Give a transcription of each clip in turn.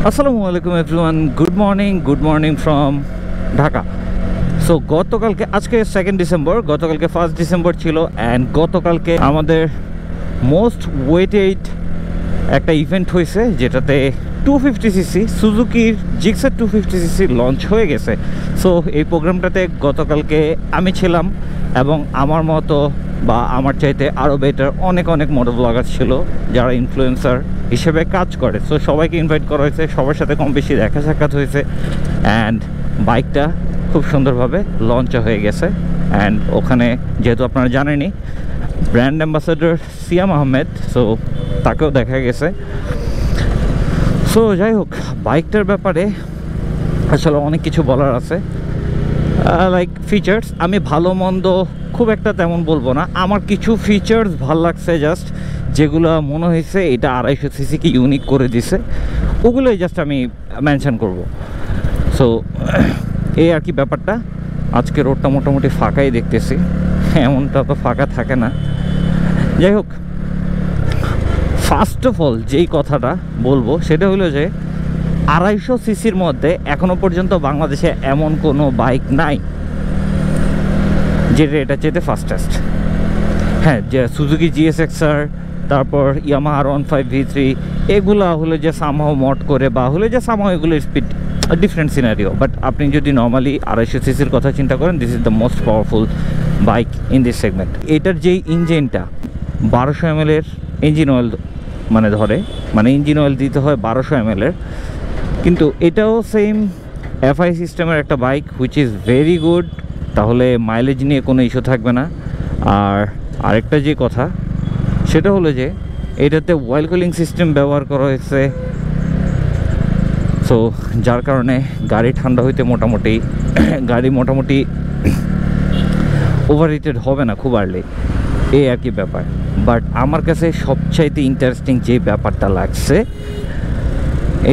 আসসালামু আলাইকুম everyone, good morning from Dhaka. So গতকালকে, আজকে 2 ডিসেম্বর, গতকালকে 1 ডিসেম্বর ছিল। অ্যান্ড গতকালকে আমাদের মোস্ট ওয়েটেড একটা ইভেন্ট হয়েছে, যেটাতে 250cc সুজুকির জিক্সার 250cc লঞ্চ হয়ে গেছে। সো এই প্রোগ্রামটাতে গতকালকে আমি ছিলাম, এবং আমার মতো বা আমার চাইতে আরও বেটার অনেক মোটর ব্লগার ছিল যারা ইনফ্লুয়েন্সার হিসেবে কাজ করে। সো সবাইকে ইনভাইট করা হয়েছে, সবার সাথে কম বেশি দেখা সাক্ষাৎ হয়েছে। অ্যান্ড বাইকটা খুব সুন্দরভাবে লঞ্চ হয়ে গেছে। অ্যান্ড ওখানে যেহেতু আপনারা জানেনই, ব্র্যান্ড অ্যাম্বাসাডর সিয়াম আহমেদ, সো তাকেও দেখা গেছে। সো যাই হোক, বাইকটার ব্যাপারে আসলে অনেক কিছু বলার আছে। লাইক ফিচার্স, আমি ভালো মন্দ খুব একটা তেমন বলবো না। আমার কিছু ফিচার্স ভাল লাগছে, জাস্ট যেগুলো মনে হয়েছে এটা 250cc ইউনিক করে দিছে, ওগুলোই জাস্ট আমি মেনশন করব। সো এই আর কি ব্যাপারটা। আজকে রোডটা মোটামুটি ফাঁকাই দেখতেছি, এমনটা তো ফাঁকা থাকে না। যাই হোক, ফার্স্ট অফ অল যেই কথাটা বলবো সেটা হলো যে 250cc মধ্যে এখনো পর্যন্ত বাংলাদেশে এমন কোনো বাইক নাই যেটা এটা চেয়ে ফাস্টেস্ট। হ্যাঁ, যে সুজুকি জিএসএক্সআর, তারপর ইয়ামাহা R15 V3, এগুলা হলে যে সামহাও মড করে বা হলে যে সামহাও এগুলোর স্পিড ডিফারেন্ট সিনারিও। বাট আপনি যদি নর্মালি 250cc কথা চিন্তা করেন, this is the most powerful bike in this segment. এটার যেই ইঞ্জিনটা 1200 ml এর ইঞ্জিন অয়েল মানে ইঞ্জিন অয়েল দিতে হয় 1200 ml এর, কিন্তু এটাও সেম এফআই সিস্টেমের একটা bike, which is very good. তাহলে মাইলেজ নিয়ে কোনো ইস্যু থাকবে না। আর আরেকটা যে কথা সেটা হলো যে এটাতে ওয়েল কুলিং সিস্টেম ব্যবহার করা হয়েছে। সো যার কারণে গাড়ি ঠান্ডা হইতে মোটামুটি ওভারহিটেড হবে না খুব আর্লি, এই আর কি ব্যাপার। বাট আমার কাছে সবচাইতে ইন্টারেস্টিং যে ব্যাপারটা লাগছে,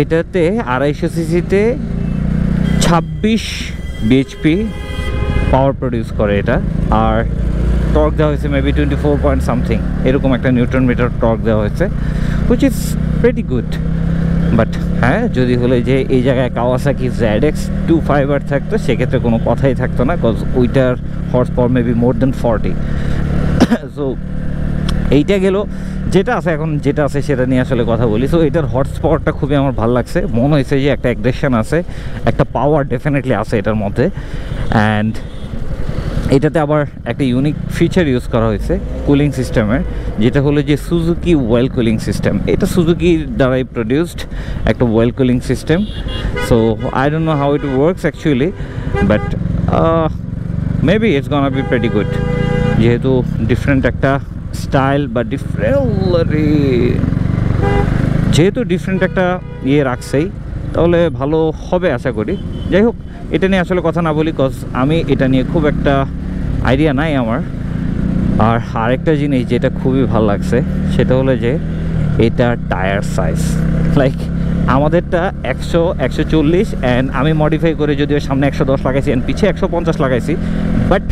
এটাতে 250cc-তে 26 bhp পাওয়ার প্রডিউস করে এটা। আর টর্ক দেওয়া হয়েছে মেবি 24 পয়েন্ট সামথিং, এরকম একটা নিউটন মিটার টর্ক দেওয়া হয়েছে, which is pretty good. But হ্যাঁ, যদি হলে যে এই জায়গায় কাওয়াসাকি ZX 250 থাকতো, সেক্ষেত্রে কোনো কথাই থাকতো না, বিকজ ওইটার হর্স পাওয়ার মেবি মোর দেন 40। সো এইটা গেল, যেটা আছে সেটা নিয়ে আসলে কথা বলি। সো এটার হর্স পাওয়ারটা খুবই আমার ভালো লাগছে, মনে হয়েছে যে একটা অ্যাগ্রেশন আছে, একটা পাওয়ার ডেফিনেটলি আছে এটার মধ্যে। অ্যান্ড এটাতে আবার একটা ইউনিক ফিচার ইউজ করা হয়েছে কুলিং সিস্টেমের, যেটা হলো যে সুজুকি ওয়েল কুলিং সিস্টেম। এটা সুজুকির দ্বারাই প্রডিউসড একটা well cooling system. So I don't know how it works actually, but maybe it's গনা B pretty good. যেহেতু ডিফারেন্ট একটা স্টাইল বা ডিফারেন্ট একটা ইয়ে রাখছেই, তাহলে ভালো হবে আশা করি। যাই হোক, এটা নিয়ে আসলে কথা না বলি, কজ আমি এটা নিয়ে খুব একটা আইডিয়া নাই আমার। আর আরেকটা জিনিস যেটা খুবই ভালো লাগছে সেটা হলো যে এটা টায়ার সাইজ, লাইক আমাদেরটা 100-140, অ্যান্ড আমি মডিফাই করে যদিও সামনে 110 লাগাইছি অ্যান্ড পিছিয়ে 150 লাগাইছি, বাট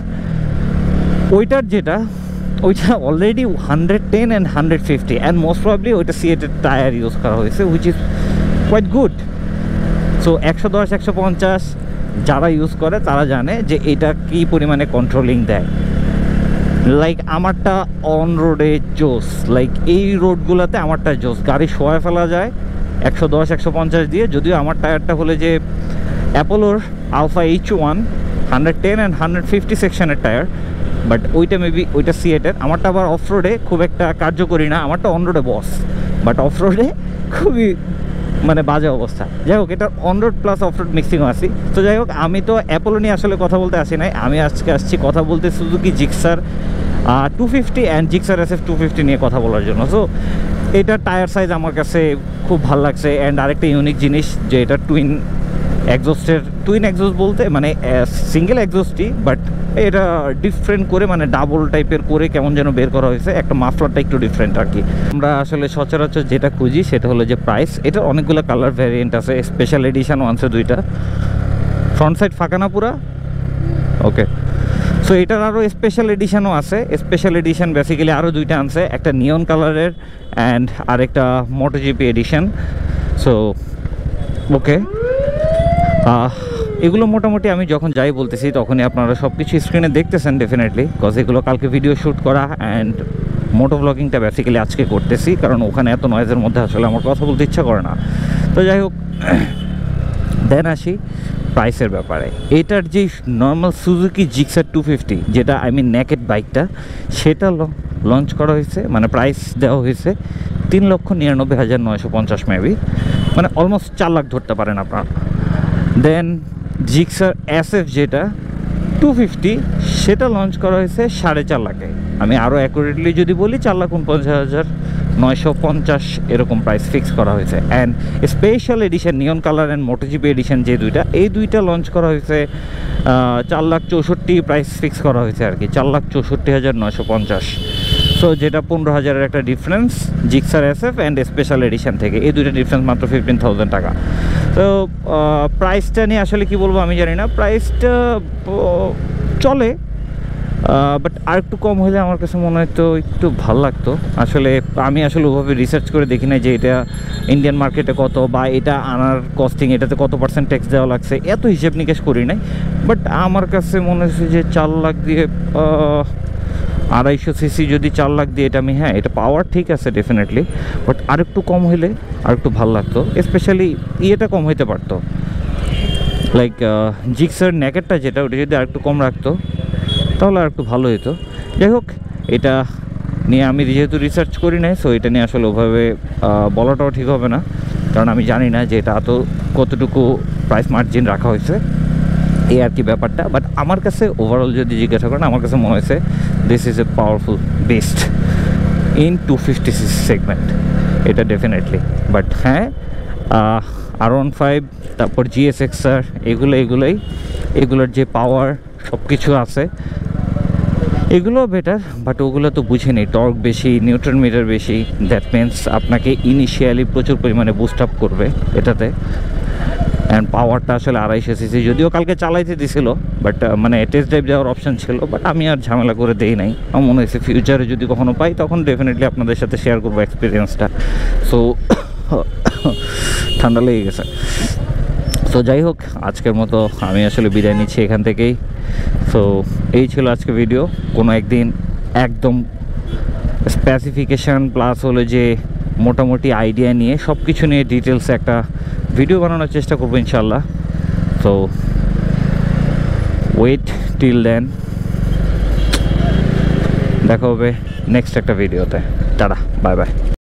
ওইটা already 110 and 150, and most probably ওইটা সিএটের টায়ার ইউজ করা হয়েছে, which is quite good. So 110-150 যারা ইউজ করে তারা জানে যে এটা কী পরিমাণে কন্ট্রোলিং দেয়। লাইক আমারটা অন রোডে জোস, লাইক এই রোডগুলোতে আমারটা জোস, গাড়ি শোয়া ফেলা যায় 110-150 দিয়ে। যদিও আমার টায়ারটা হলে যে অ্যাপোলোর আলফা H1 110 অ্যান্ড 150 সেকশনের টায়ার, বাট ওইটা সিএটের। আমারটা আবার অফ রোডে খুব একটা কার্যকরী না, আমারটা অন রোডে বস, বাট অফ রোডে খুবই বাজে অবস্থা। যাই হোক, এটা অনরোড প্লাস অফরোড মিক্সিংও আসি। তো যাই হোক, আমি তো অ্যাপোলো নিয়ে আসলে কথা বলতে আসি নাই, আমি আজকে আসছি কথা বলতে Suzuki Gixxer 250 and Gixxer SF 250 নিয়ে কথা বলার জন্য। সো এটা টায়ার সাইজ আমার কাছে খুব ভালো লাগছে। অ্যান্ড আরেকটা ইউনিক জিনিস যে এটা টুইন এক্সস্ট বলতে সিঙ্গেল এক্সস্টই, বাট এটা ডিফারেন্ট করে ডাবল টাইপের করে কেমন যেন বের করা হয়েছে, একটা মাফলারটা একটু ডিফারেন্ট আর কি। আমরা আসলে সচরাচর যেটা খুঁজি সেটা হলো যে প্রাইস। এটার অনেকগুলো কালার ভ্যারিয়েন্ট আছে, স্পেশাল এডিশনও আছে 2টা। ফ্রন্ট সাইড ফাঁকা না পুরা, ওকে। সো এটার আরও স্পেশাল এডিশনও আছে। স্পেশাল এডিশন বেসিক্যালি আরও 2টা আনছে, একটা নিয়ন কালারের অ্যান্ড আরেকটা MotoGP এডিশন। সো ওকে, এগুলো মোটামুটি আমি যখন যাই বলতেছি তখনই আপনারা সব কিছু স্ক্রিনে দেখতেছেন ডেফিনেটলি, বিকজ এগুলো কালকে ভিডিও শ্যুট করা অ্যান্ড মোটো ব্লগিংটা বেসিক্যালি আজকে করতেছি, কারণ ওখানে এত নয়েজের মধ্যে আসলে আমার কথা বলতে ইচ্ছা করে না। তো যাই হোক, দেন আসি প্রাইসের ব্যাপারে। এটার যে নর্মাল সুজুকি জিক্সার 250, যেটা আই মিন নেকেড বাইকটা, সেটা লঞ্চ করা হয়েছে, মানে প্রাইস দেওয়া হয়েছে 3,99,950 মেবি, মানে অলমোস্ট 4 লাখ ধরতে পারেন আপনার। দেন জিক্সার SF যেটা 250, সেটা লঞ্চ করা হয়েছে 4.5 লাখে। আমি আরও অ্যাকুরেটলি যদি বলি 4,49,950 এরকম প্রাইস ফিক্স করা হয়েছে। And special edition neon colour and MotoGP edition যে দুইটা, এই দুইটা লঞ্চ করা হয়েছে 4,64,000 প্রাইস ফিক্স করা হয়েছে আর কি, 4,64,950। সো যেটা 15,000-এর একটা difference Gixxer SF and special addition থেকে, এই দুইটা ডিফারেন্স মাত্র 15,000 টাকা। তো প্রাইসটা নিয়ে আসলে কি বলবো আমি জানি না, প্রাইসটা চলে, বাট আর একটু কম হলে আমার কাছে মনে হয় তো একটু ভালো লাগতো। আসলে আমি আসলে ওভাবে রিসার্চ করে দেখি না যে এটা ইন্ডিয়ান মার্কেটে কত, বা এটা আনার কস্টিং, এটাতে কত পার্সেন্ট ট্যাক্স দেওয়া লাগছে, এত হিসেব নিকেশ করি নাই। বাট আমার কাছে মনে হচ্ছে যে 4 লাখ দিয়ে 250 সিসি যদি 4 লাখ দিয়ে এটা আমি, হ্যাঁ এটা পাওয়ার ঠিক আছে ডেফিনেটলি, বাট আর একটু কম হলে আর একটু ভালো লাগতো। স্পেশালি ইয়েটা কম হইতে পারতো, লাইক জিক্সার নেকেটটা যেটা, ওটা যদি আর একটু কম রাখতো তাহলে আর একটু ভালো হতো। যাই হোক, এটা নিয়ে আমি যেহেতু রিসার্চ করি নাই, সো এটা নিয়ে আসলে ওভাবে বলাটাও ঠিক হবে না, কারণ আমি জানি না যে এটা কতটুকু প্রাইস মার্জিন রাখা হয়েছে, এই আর কি ব্যাপারটা। বাট আমার কাছে ওভারঅল যদি জিজ্ঞাসা করেন, আমার কাছে মনে হয়েছে this is a powerful best in 250cc segment, এটা ডেফিনেটলি। বাট হ্যাঁ, R15, তারপর GSXR, এগুলোর যে পাওয়ার সব কিছু আছে, এগুলো বেটার, বাট ওগুলো তো বুঝে নেই, টর্ক বেশি, নিউটন মিটার বেশি, দ্যাট মিনস আপনাকে ইনিশিয়ালি প্রচুর পরিমাণে বুস্ট আপ করবে এটাতে। অ্যান্ড পাওয়ারটা আসলে 250 সিসি, যদিও কালকে চালাইতে দিছিল, বাট মানে টেস্ট ড্রাইভ যাওয়ার অপশান ছিল, বাট আমি আর ঝামেলা করে দেই নাই। আমার মনে হয়েছে ফিউচারে যদি কখনো পাই তখন ডেফিনেটলি আপনাদের সাথে শেয়ার করবো এক্সপিরিয়েন্সটা। সো ঠান্ডা লেগে গেছে। সো যাই হোক, আজকের মতো আমি আসলে বিদায় নিচ্ছি এখান থেকেই। সো এই ছিল আজকে ভিডিও। কোনো একদিন একদম স্পেসিফিকেশান প্লাস হলো যে মোটামুটি আইডিয়া নিয়ে সব কিছু নিয়ে ডিটেলসে একটা ভিডিও বানানোর চেষ্টা করবো ইনশাল্লাহ। সো ওয়েট টিল দেন, দেখা হবে নেক্সট একটা ভিডিওতে। Tata, bye bye.